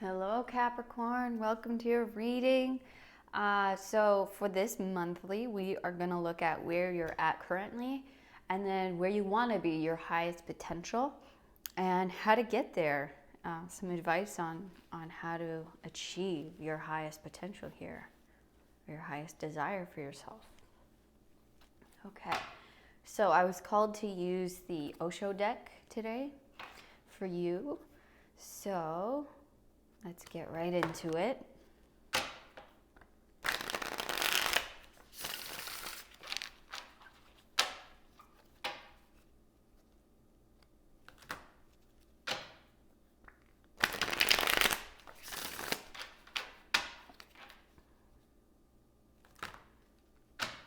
Hello, Capricorn. Welcome to your reading. So for this monthly, we are going to look at where you're at currently and then where you want to be, your highest potential, and how to get there. Some advice on how to achieve your highest potential here, your highest desire for yourself. Okay, so I was called to use the Osho deck today for you. So let's get right into it.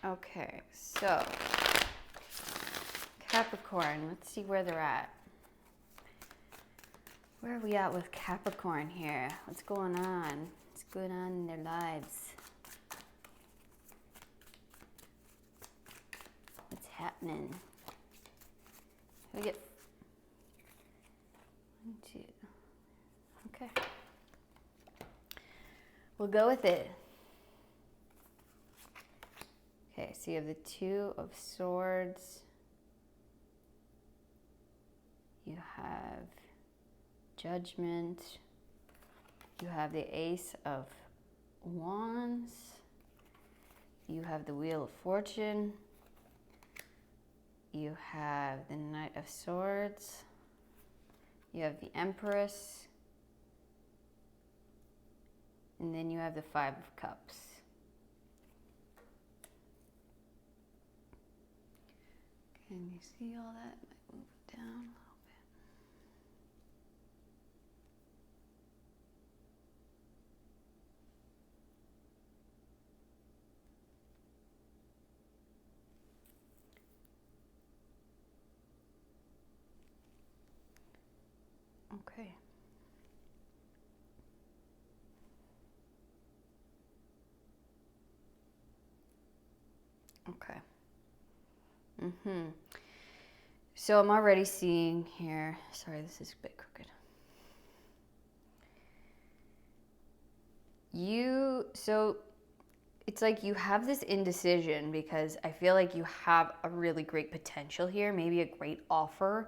Okay, so Capricorn, let's see where they're at. Where are we at with Capricorn here? What's going on? What's going on in their lives? What's happening? We get 1, 2. Okay. We'll go with it. Okay, so you have the 2 of Swords. You have Judgment. You have the Ace of Wands. You have the Wheel of Fortune. You have the Knight of Swords. You have the Empress. And then you have the 5 of Cups. Can you see all that? Might move it down a little bit. Okay. Okay. So I'm already seeing here, sorry, this is a bit crooked. So it's like you have this indecision because I feel like you have a really great potential here, maybe a great offer.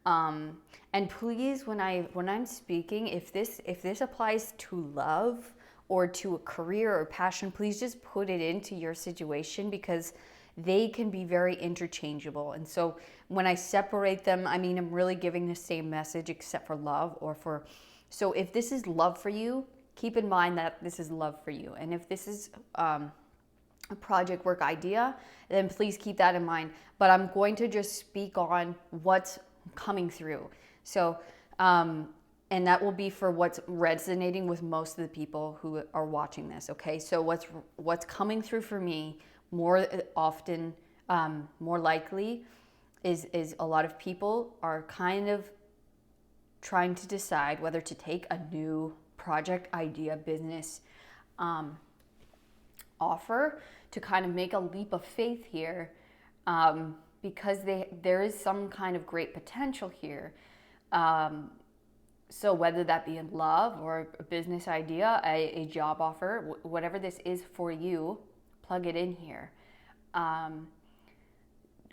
And please, when I'm speaking, if this applies to love or to a career or passion, please just put it into your situation because they can be very interchangeable. And so when I separate them, I mean, I'm really giving the same message except for love so if this is love for you, keep in mind that this is love for you. And if this is a project work idea, then please keep that in mind. But I'm going to just speak on what's coming through. So, and that will be for what's resonating with most of the people who are watching this. Okay, so what's coming through for me more often, more likely, is a lot of people are kind of trying to decide whether to take a new project idea, business offer to kind of make a leap of faith here, because there is some kind of great potential here. So whether that be in love or a business idea, a job offer, whatever this is for you, plug it in here.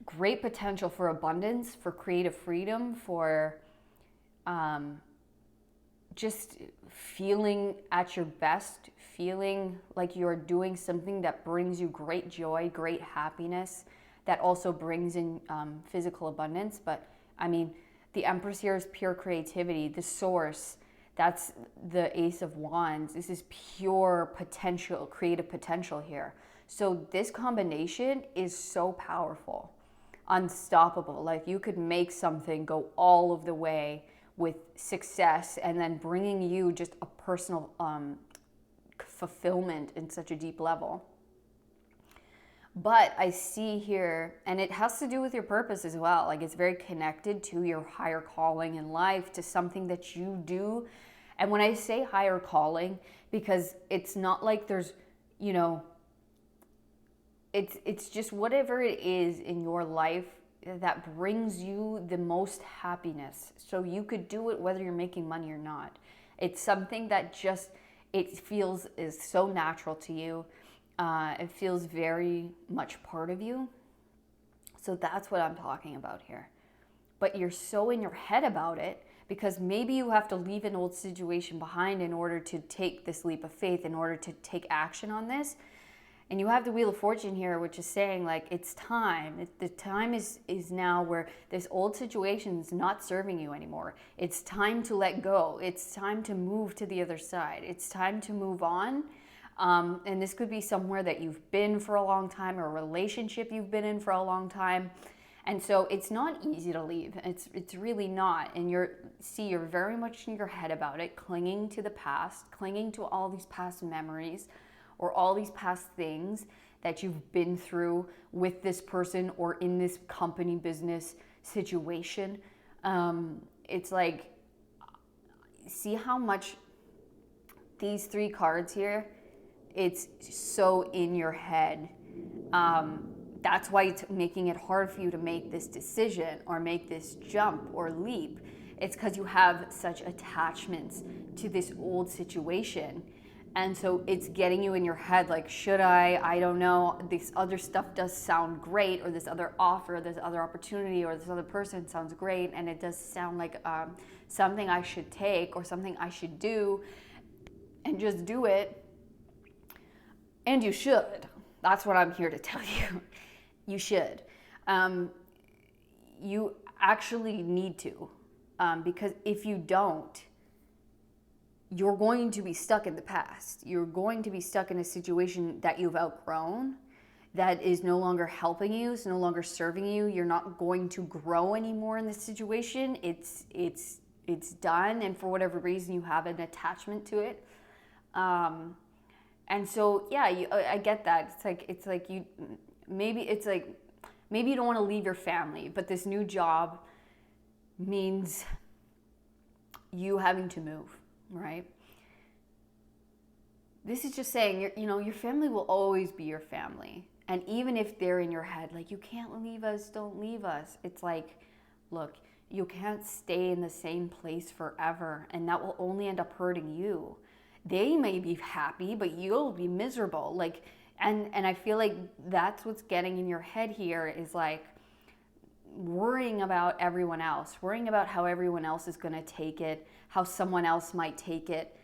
Great potential for abundance, for creative freedom, for just feeling at your best, feeling like you're doing something that brings you great joy, great happiness, that also brings in physical abundance. But I mean, the Empress here is pure creativity, the source. That's the Ace of Wands. This is pure potential, creative potential here. So this combination is so powerful, unstoppable. Like you could make something go all of the way with success and then bringing you just a personal fulfillment in such a deep level. But I see here, and it has to do with your purpose as well. Like it's very connected to your higher calling in life, to something that you do. And when I say higher calling, because it's not like there's, it's just whatever it is in your life that brings you the most happiness. So you could do it whether you're making money or not. It's something that just, it feels is so natural to you. It feels very much part of you. So that's what I'm talking about here. But you're so in your head about it because maybe you have to leave an old situation behind in order to take this leap of faith, in order to take action on this. And you have the Wheel of Fortune here, which is saying like it's time. The time is now where this old situation is not serving you anymore. It's time to let go. It's time to move to the other side. It's time to move on. And this could be somewhere that you've been for a long time, or a relationship you've been in for a long time. And so it's not easy to leave. It's really not. And you're very much in your head about it, clinging to the past, clinging to all these past memories, or all these past things that you've been through with this person or in this company business situation. It's like, see how much these 3 cards here, it's so in your head. That's why it's making it hard for you to make this decision or make this jump or leap. It's because you have such attachments to this old situation. And so it's getting you in your head like, should I don't know, this other stuff does sound great, or this other offer, this other opportunity, or this other person sounds great, and it does sound like something I should take or something I should do, and just do it. And you should. That's what I'm here to tell you. You should. You actually need to, because if you don't, you're going to be stuck in the past. You're going to be stuck in a situation that you've outgrown, that is no longer helping you, it's no longer serving you. You're not going to grow anymore in this situation. It's done, and for whatever reason you have an attachment to it. And so yeah, I get that. It's like you maybe you don't want to leave your family, but this new job means you having to move. Right? This is just saying, your family will always be your family. And even if they're in your head, like, you can't leave us, don't leave us. It's like, look, you can't stay in the same place forever, and that will only end up hurting you. They may be happy, but you'll be miserable. Like, and I feel like that's what's getting in your head here, is like worrying about everyone else, worrying about how everyone else is going to take it, how someone else might take it.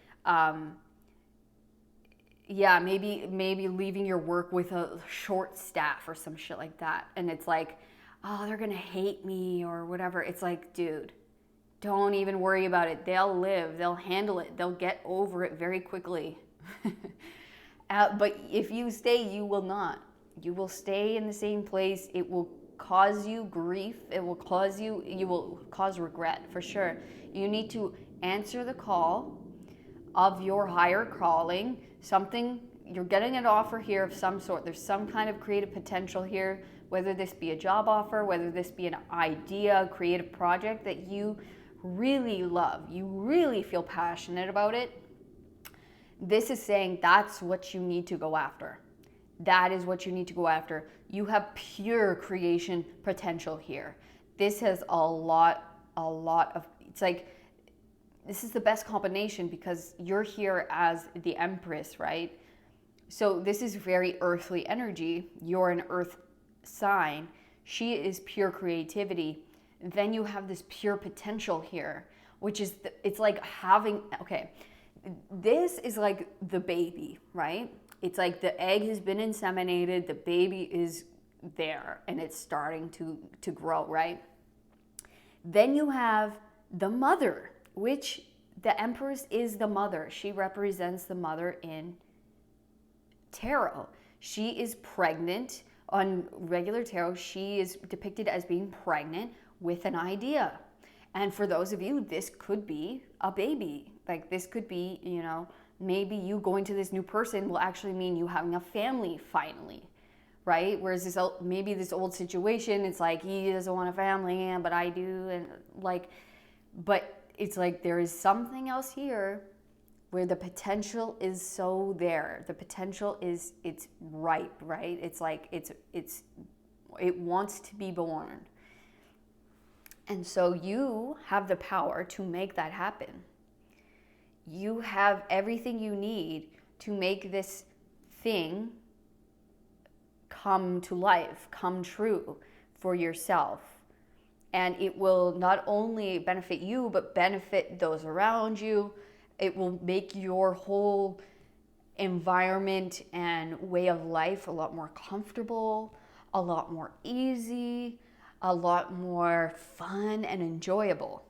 Maybe leaving your work with a short staff or some shit like that. And it's like, oh, they're going to hate me or whatever. It's like, dude, don't even worry about it. They'll live, they'll handle it, they'll get over it very quickly. But if you stay, you will not. You will stay in the same place. It will cause you grief. You will cause regret for sure. You need to answer the call of your higher calling. You're getting an offer here of some sort. There's some kind of creative potential here, whether this be a job offer, whether this be an idea, a creative project that you really love, you really feel passionate about it. This is saying that's what you need to go after. That is what you need to go after. You have pure creation potential here. This has a lot of, it's like, this is the best combination because you're here as the Empress, right? So this is very earthly energy. You're an earth sign. She is pure creativity. Then you have this pure potential here, which is, it's like having, okay, this is like the baby, right? It's like the egg has been inseminated, the baby is there, and it's starting to grow, right? Then you have the mother, which the Empress is the mother. She represents the mother in tarot. She is pregnant. On regular tarot, she is depicted as being pregnant with an idea. And for those of you, this could be a baby. Like, this could be, maybe you going to this new person will actually mean you having a family finally, right? Whereas maybe this old situation, it's like, he doesn't want a family, but I do. And but it's like there is something else here where the potential is so there. The potential is, it's ripe, right? It's like, it wants to be born. And so you have the power to make that happen. you have everything you need to make this thing come to life, come true for yourself. And it will not only benefit you, but benefit those around you. It will make your whole environment and way of life a lot more comfortable, a lot more easy, a lot more fun and enjoyable,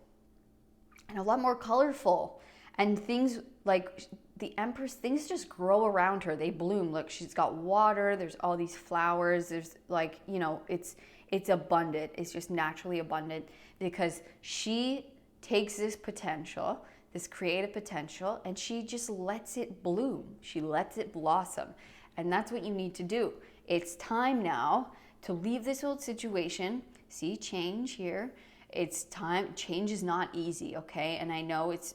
and a lot more colorful. And things like the Empress, things just grow around her. They bloom. Look, she's got water. There's all these flowers. There's like, it's abundant. It's just naturally abundant because she takes this potential, this creative potential, and she just lets it bloom. She lets it blossom. And that's what you need to do. It's time now to leave this old situation. See change here. It's time. Change is not easy, okay? And I know it's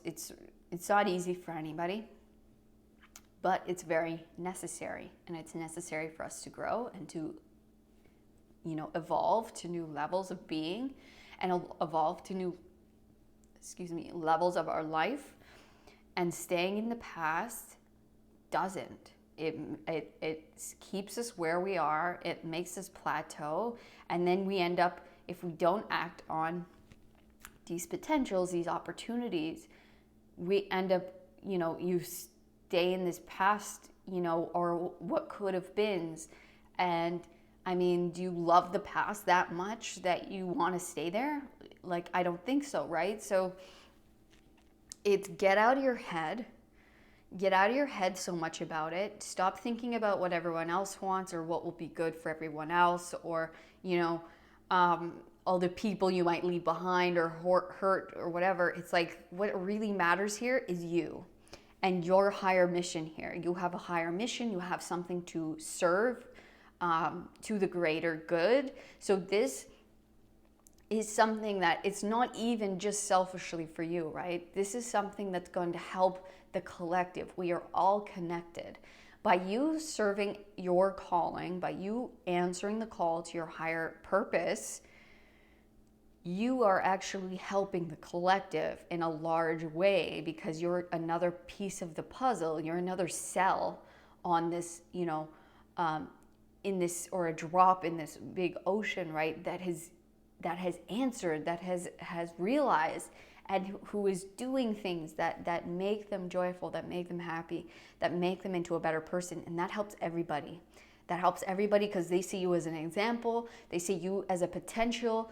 not easy for anybody, but it's very necessary, and it's necessary for us to grow and to evolve to new levels of being and evolve to new levels of our life. And staying in the past doesn't. It keeps us where we are. It makes us plateau, and then we end up, if we don't act on these potentials, these opportunities, we end up, you stay in this past, or what could have been. And I mean, do you love the past that much that you want to stay there? Like, I don't think so, right? So it's get out of your head so much about it. Stop thinking about what everyone else wants or what will be good for everyone else, or, all the people you might leave behind or hurt or whatever. It's like, what really matters here is you and your higher mission here. You have a higher mission. You have something to serve to the greater good. So this is something that it's not even just selfishly for you, right? This is something that's going to help the collective. We are all connected. By you serving your calling, by you answering the call to your higher purpose, you are actually helping the collective in a large way, because you're another piece of the puzzle. You're another cell on this, in this, or a drop in this big ocean, right? That has answered, that has realized, and who is doing things that make them joyful, that make them happy, that make them into a better person. And that helps everybody. That helps everybody because they see you as an example. They see you as a potential,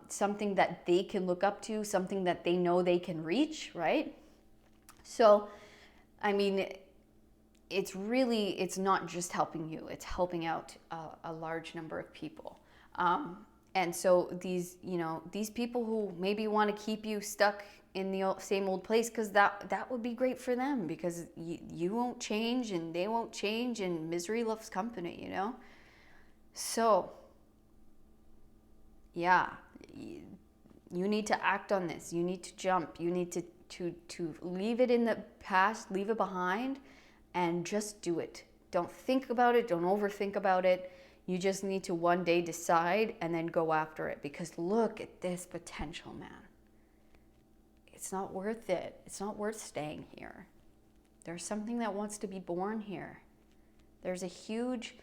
something that they can look up to, something that they know they can reach, right? So, I mean, it's not just helping you, it's helping out a large number of people. And so these people who maybe want to keep you stuck in the same old place, because that would be great for them, because you won't change and they won't change, and misery loves company, So, yeah, you need to act on this. You need to jump. You need to leave it in the past, leave it behind, and just do it. Don't think about it. Don't overthink about it. You just need to one day decide and then go after it, because look at this potential, man. It's not worth it. It's not worth staying here. There's something that wants to be born here. There's a huge,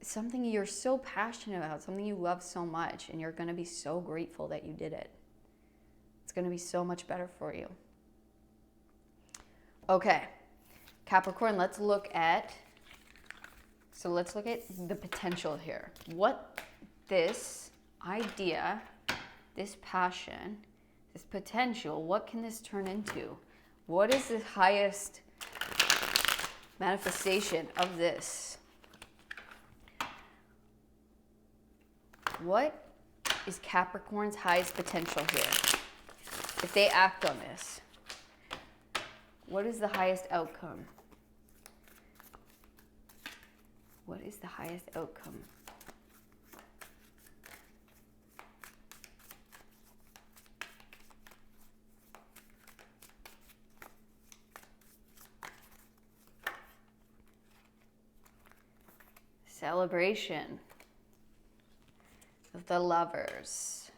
something you're so passionate about, something you love so much, and you're going to be so grateful that you did it. It's going to be so much better for you. Okay, Capricorn, let's look at the potential here. What this idea, this passion, this potential, what can this turn into? What is the highest manifestation of this? What is Capricorn's highest potential here? If they act on this, what is the highest outcome? What is the highest outcome? Celebration of the Lovers.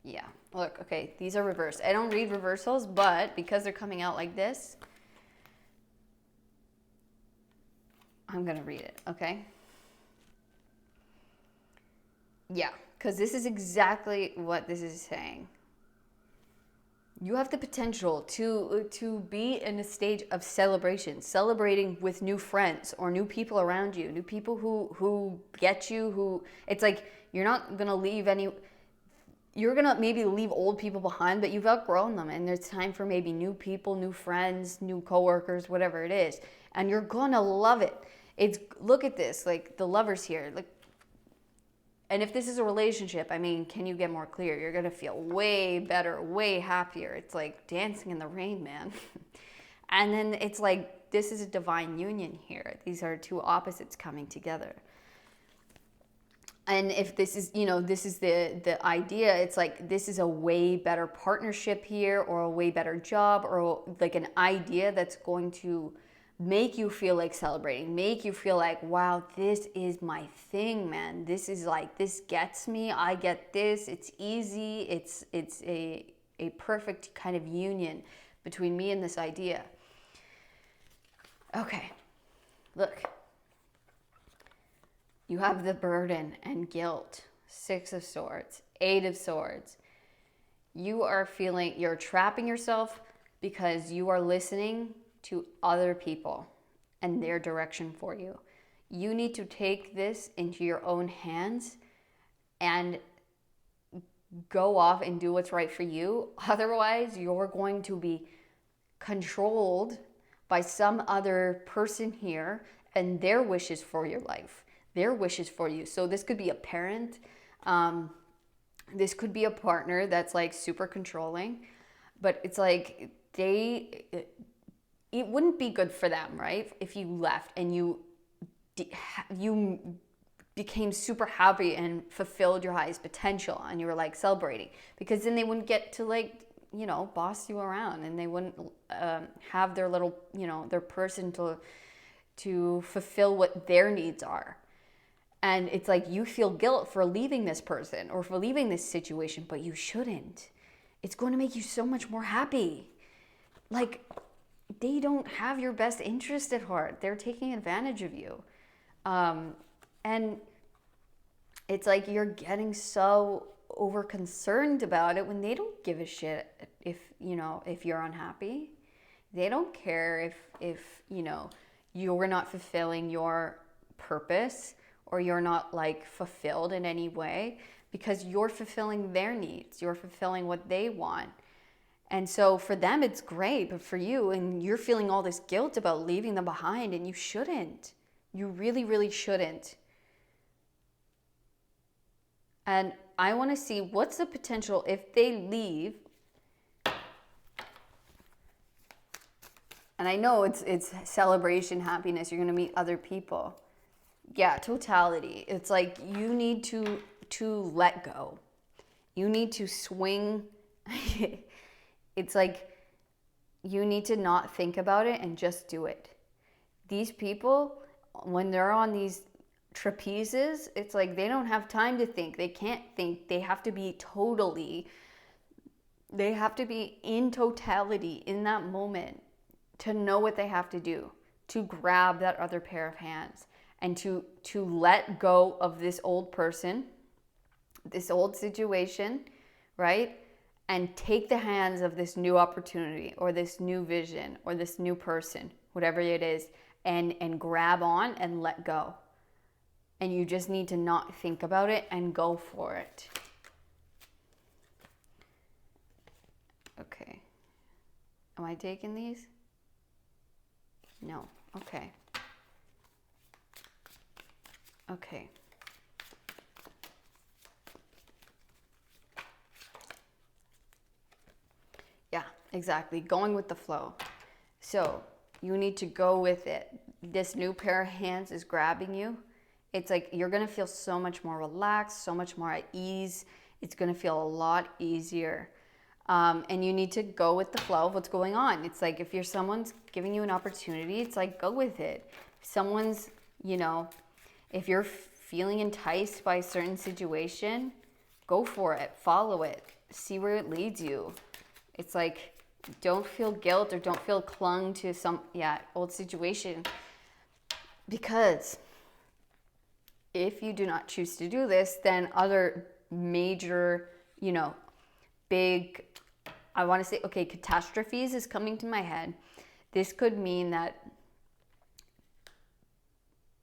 Yeah. Look, okay, these are reversed. I don't read reversals, but because they're coming out like this, I'm going to read it, okay? Yeah, because this is exactly what this is saying. You have the potential to be in a stage of celebration, celebrating with new friends or new people around you, new people who get you, who it's like you're not gonna leave any. You're gonna maybe leave old people behind, but you've outgrown them, and it's time for maybe new people, new friends, new coworkers, whatever it is, and you're gonna love it. It's look at this, like the lovers here, like. And if this is a relationship, I mean, can you get more clear? You're going to feel way better, way happier. It's like dancing in the rain, man. And then it's like, this is a divine union here. These are two opposites coming together. And if this is, this is the idea, it's like, this is a way better partnership here, or a way better job, or like an idea that's going to make you feel like celebrating, make you feel like, wow, this is my thing, man. This is like, this gets me. I get this. It's easy. It's a perfect kind of union between me and this idea. Okay, look. You have the burden and guilt. 6 of Swords, 8 of Swords. You are feeling, you're trapping yourself because you are listening to other people and their direction for you. You need to take this into your own hands and go off and do what's right for you. Otherwise, you're going to be controlled by some other person here and their wishes for your life, their wishes for you. So this could be a parent. This could be a partner that's like super controlling, but it's like it wouldn't be good for them, right? If you left and you became super happy and fulfilled your highest potential and you were like celebrating, because then they wouldn't get to like, boss you around, and they wouldn't have their little, their person to fulfill what their needs are. And it's like you feel guilt for leaving this person or for leaving this situation, but you shouldn't. It's going to make you so much more happy. Like, they don't have your best interest at heart. They're taking advantage of you. And it's like you're getting so over concerned about it when they don't give a shit if you're unhappy. They don't care if you're not fulfilling your purpose or you're not like fulfilled in any way, because you're fulfilling their needs. You're fulfilling what they want. And so for them, it's great, but for you, and you're feeling all this guilt about leaving them behind, and you shouldn't. You really, really shouldn't. And I want to see what's the potential if they leave. And I know it's celebration, happiness. You're going to meet other people. Yeah, totality. It's like you need to let go. You need to swing. It's like you need to not think about it and just do it. These people, when they're on these trapezes, it's like they don't have time to think. They can't think. They have to be in totality in that moment to know what they have to do, to grab that other pair of hands and to let go of this old person, this old situation, right? And take the hands of this new opportunity or this new vision or this new person, whatever it is, and grab on and let go. And you just need to not think about it and go for it. Okay. Am I taking these? No. Okay. Okay. Yeah, exactly. Going with the flow. So you need to go with it. This new pair of hands is grabbing you. It's like you're going to feel so much more relaxed, so much more at ease. It's going to feel a lot easier. And you need to go with the flow of what's going on. It's like if someone's giving you an opportunity, it's like go with it. If someone's, if you're feeling enticed by a certain situation, go for it, follow it. see where it leads you. It's like, don't feel guilt or don't feel clung to some old situation, because if you do not choose to do this, then other major, big, I want to say, okay, catastrophes is coming to my head. This could mean that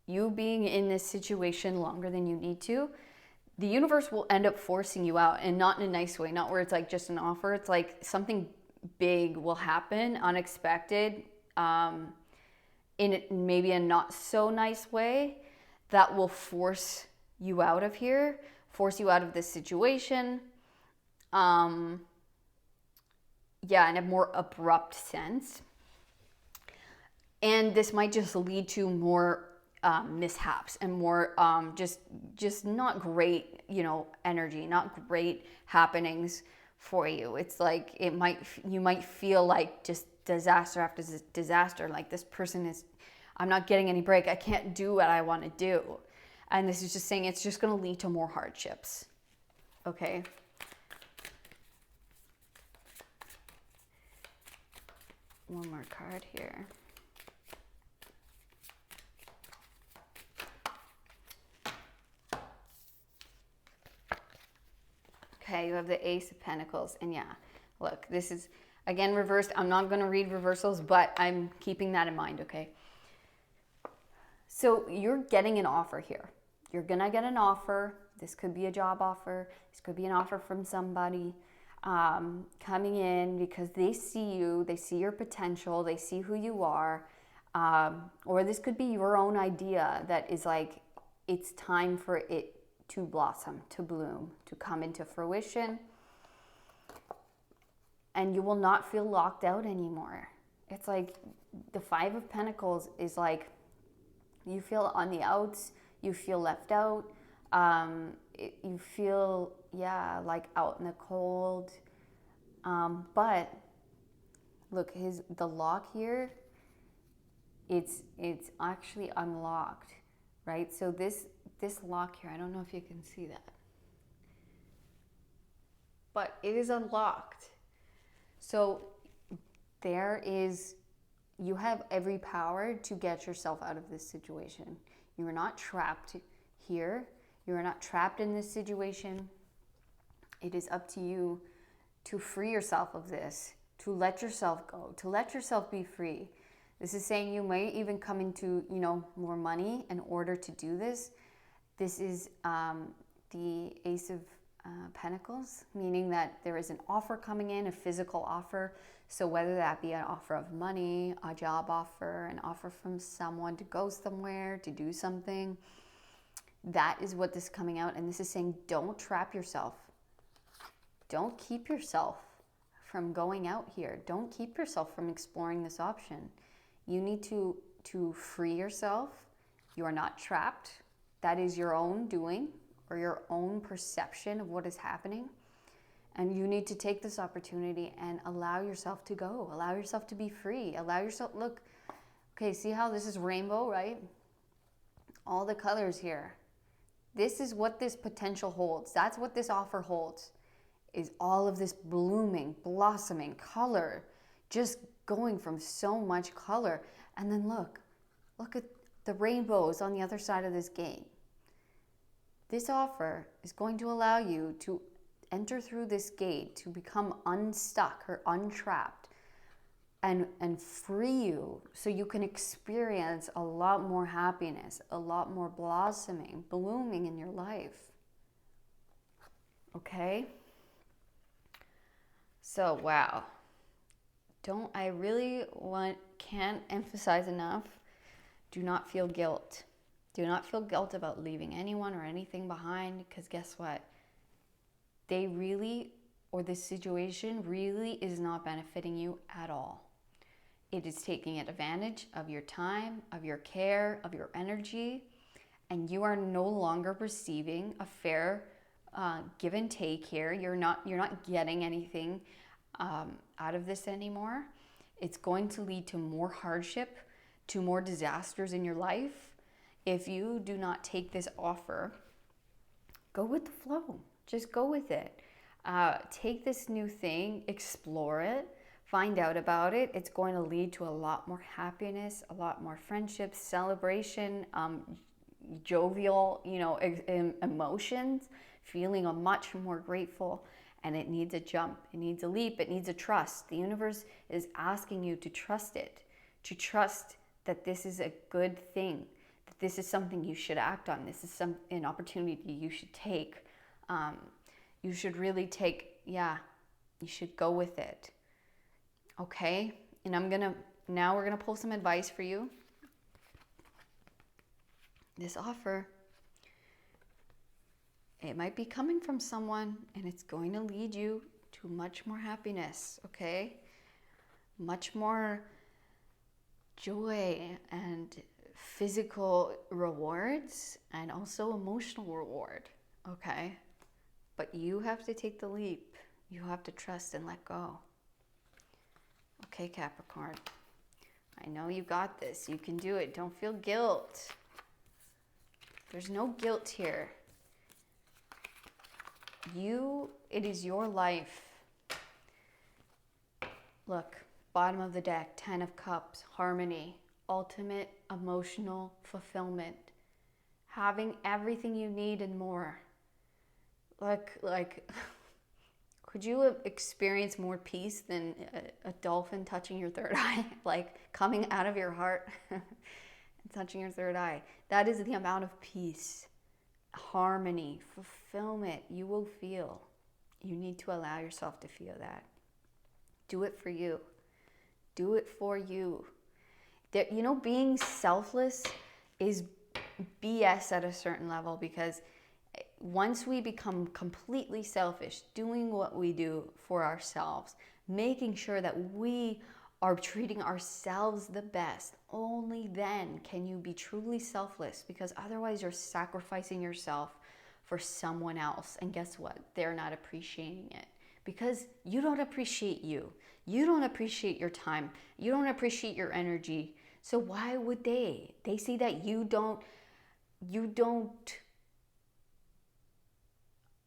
you being in this situation longer than you need to, the universe will end up forcing you out, and not in a nice way, not where it's like just an offer. It's like something big will happen, unexpected, in maybe a not so nice way, that will force you out of here, force you out of this situation. In a more abrupt sense. And this might just lead to more mishaps and more just not great, energy, not great happenings for you. It's like you might feel like just disaster after disaster, like this person is, I'm not getting any break, I can't do what I want to do. And this is just saying it's just going to lead to more hardships. Okay. One more card here. Okay, you have the Ace of Pentacles. And look, this is, again, reversed. I'm not going to read reversals, but I'm keeping that in mind, okay? So you're getting an offer here. You're going to get an offer. This could be a job offer. This could be an offer from somebody coming in because they see you, they see your potential, they see who you are. Or this could be your own idea that is like, it's time for it to blossom, to bloom, to come into fruition. And you will not feel locked out anymore. It's like the Five of Pentacles is like, you feel on the outs, you feel left out, you feel, like out in the cold. But look, the lock here, it's actually unlocked, right? So this lock here, I don't know if you can see that, but it is unlocked. So you have every power to get yourself out of this situation. You are not trapped here. You are not trapped in this situation. It is up to you to free yourself of this, to let yourself go, to let yourself be free. This is saying you may even come into, more money in order to do this. This is the Ace of Pentacles, meaning that there is an offer coming in, a physical offer. So whether that be an offer of money, a job offer, an offer from someone to go somewhere, to do something, that is what this is coming out. And this is saying, don't trap yourself. Don't keep yourself from going out here. Don't keep yourself from exploring this option. You need to free yourself. You are not trapped. That is your own doing or your own perception of what is happening. And you need to take this opportunity and allow yourself to go. Allow yourself to be free. Allow yourself, look, okay, see how this is rainbow, right? All the colors here. This is what this potential holds. That's what this offer holds, is all of this blooming, blossoming color, just going from so much color. And then look at the rainbows on the other side of this game. This offer is going to allow you to enter through this gate, to become unstuck or untrapped, and free you so you can experience a lot more happiness, a lot more blossoming, blooming in your life. Okay? So, wow. Can't emphasize enough, do not feel guilt. Do not feel guilt about leaving anyone or anything behind, because guess what? This situation really is not benefiting you at all. It is taking advantage of your time, of your care, of your energy, and you are no longer receiving a fair give and take here. You're not getting anything out of this anymore. It's going to lead to more hardship, to more disasters in your life. If you do not take this offer, go with the flow. Just go with it. Take this new thing, explore it, find out about it. It's going to lead to a lot more happiness, a lot more friendships, celebration, jovial, emotions, feeling a much more grateful. And it needs a jump, it needs a leap, it needs a trust. The universe is asking you to trust it, to trust that this is a good thing, that this is something you should act on, this is an opportunity you should take. You should really you should go with it. Okay? And now we're gonna pull some advice for you. This offer, it might be coming from someone, and it's going to lead you to much more happiness, okay? Much more joy and physical rewards, and also emotional reward, okay? But you have to take the leap. You have to trust and let go. Okay, Capricorn. I know you got this. You can do it. Don't feel guilt. There's no guilt here. It is your life. Look, bottom of the deck, 10 of Cups, harmony, ultimate emotional fulfillment, having everything you need and more. Like, could you have experienced more peace than a dolphin touching your third eye? Like, coming out of your heart and touching your third eye. That is the amount of peace, harmony, fulfillment you will feel. You need to allow yourself to feel that. Do it for you. Do it for you. Being selfless is BS at a certain level, because once we become completely selfish, doing what we do for ourselves, making sure that we are treating ourselves the best, only then can you be truly selfless, because otherwise you're sacrificing yourself for someone else. And guess what? They're not appreciating it, because you don't appreciate you. You don't appreciate your time. You don't appreciate your energy. So why would they? They see that you don't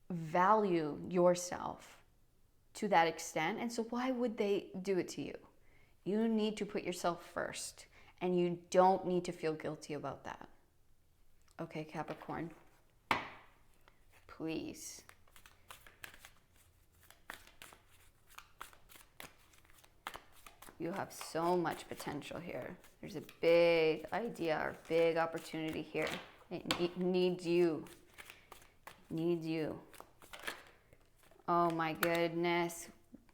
value yourself to that extent, and so why would they do it to you? You need to put yourself first, and you don't need to feel guilty about that. Okay, Capricorn, please. You have so much potential here. There's a big idea or big opportunity here. It needs you. It needs you. Oh my goodness.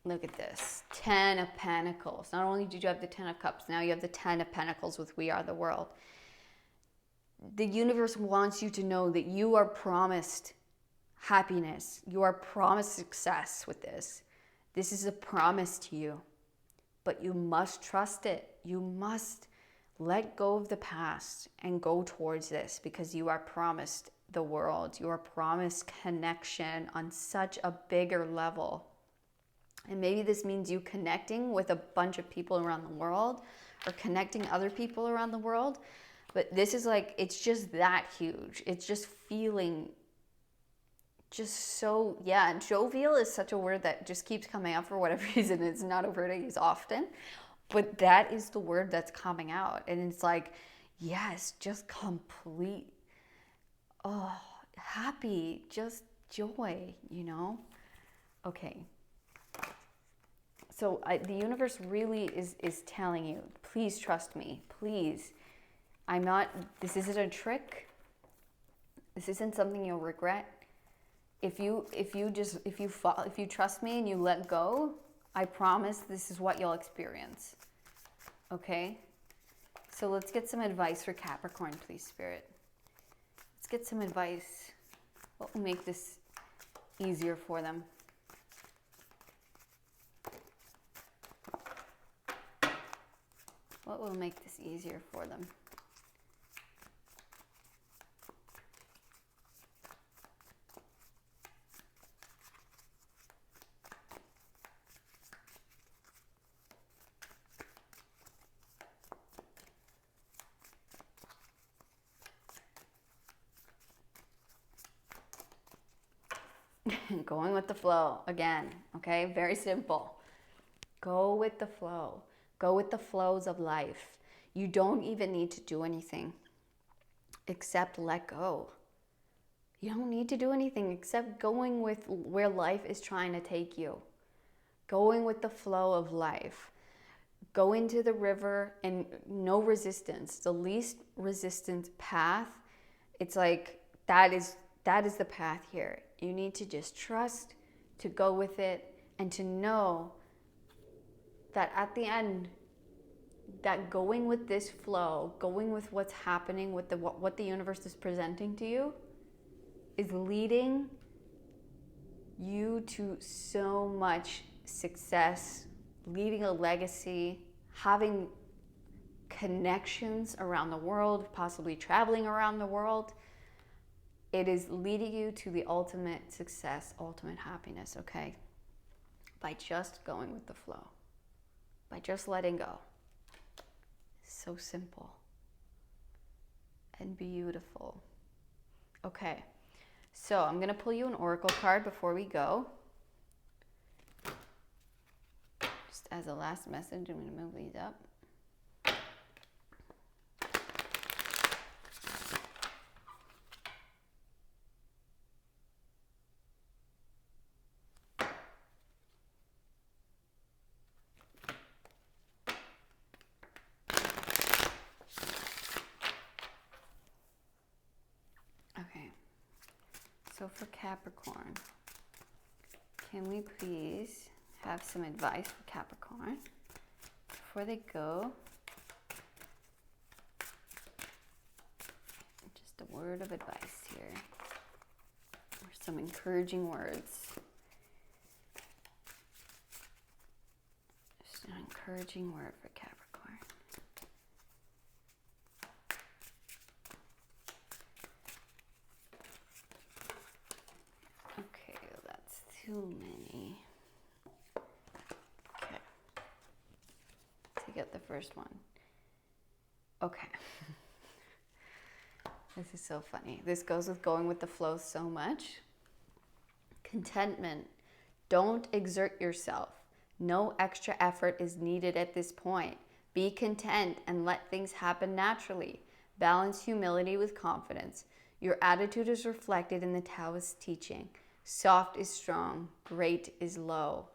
Look at this. 10 of Pentacles. Not only did you have the 10 of Cups, now you have the 10 of Pentacles with We Are the World. The universe wants you to know that you are promised happiness. You are promised success with this. This is a promise to you. But you must trust it. You must let go of the past and go towards this, because you are promised the world. You are promised connection on such a bigger level. And maybe this means you connecting with a bunch of people around the world, or connecting other people around the world. But this is like, it's just that huge. It's just feeling just so, and jovial is such a word that just keeps coming up for whatever reason. It's not a word I use often, but that is the word that's coming out. And it's like, yes, just complete, happy, just joy, Okay. So the universe really is telling you, please trust me, please. This isn't a trick. This isn't something you'll regret. If you trust me and you let go, I promise this is what you'll experience. Okay? So let's get some advice for Capricorn, please, Spirit. Let's get some advice. What will make this easier for them? What will make this easier for them? Going with the flow again, okay? Very simple. Go with the flow. Go with the flows of life. You don't even need to do anything except let go. You don't need to do anything except going with where life is trying to take you. Going with the flow of life. Go into the river and no resistance. The least resistance path. It's like that is the path here. You need to just trust, to go with it, and to know that at the end, that going with this flow, going with what's happening, with what the universe is presenting to you, is leading you to so much success, leading a legacy, having connections around the world, possibly traveling around the world. It is leading you to the ultimate success, ultimate happiness, okay? By just going with the flow, by just letting go. So simple and beautiful. Okay, so I'm going to pull you an oracle card before we go. Just as a last message, I'm going to move these up. So for Capricorn, can we please have some advice for Capricorn before they go? Just a word of advice here, or some encouraging words. Just an encouraging word for Capricorn. Too many. Okay. Take out the first one. Okay. This is so funny. This goes with going with the flow so much. Contentment. Don't exert yourself. No extra effort is needed at this point. Be content and let things happen naturally. Balance humility with confidence. Your attitude is reflected in the Taoist teaching. Soft is strong, great is low.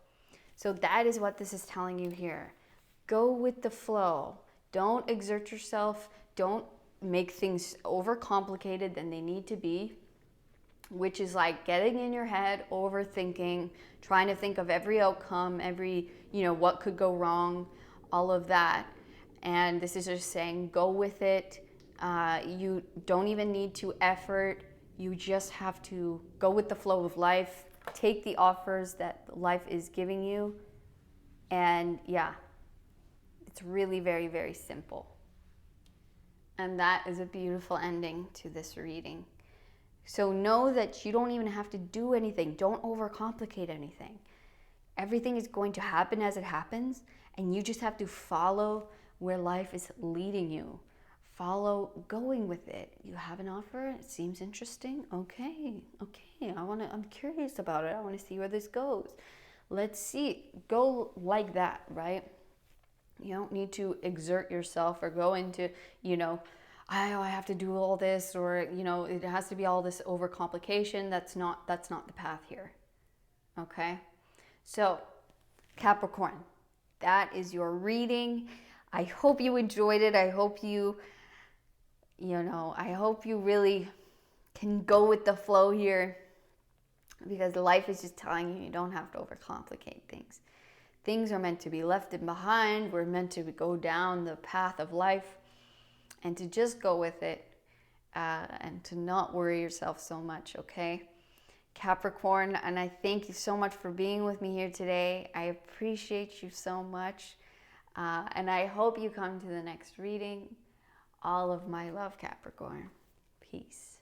So that is what this is telling you here. Go with the flow. Don't exert yourself. Don't make things overcomplicated than they need to be, which is like getting in your head, overthinking, trying to think of every outcome, what could go wrong, all of that. And this is just saying, go with it. You don't even need to effort. You just have to go with the flow of life, take the offers that life is giving you, and yeah, it's really very, very simple. And that is a beautiful ending to this reading. So know that you don't even have to do anything. Don't overcomplicate anything. Everything is going to happen as it happens, and you just have to follow where life is leading you. Follow going with it. You have an offer, it seems interesting. Okay. I'm curious about it. I want to see where this goes. Let's see. Go like that, right? You don't need to exert yourself or go into, I have to do all this, or it has to be all this overcomplication. That's not the path here. Okay? So, Capricorn, that is your reading. I hope you enjoyed it. I hope you really can go with the flow here, because life is just telling you don't have to overcomplicate things. Things are meant to be left behind. We're meant to go down the path of life and to just go with it and to not worry yourself so much, okay? Capricorn, and I thank you so much for being with me here today. I appreciate you so much. And I hope you come to the next reading. All of my love, Capricorn. Peace.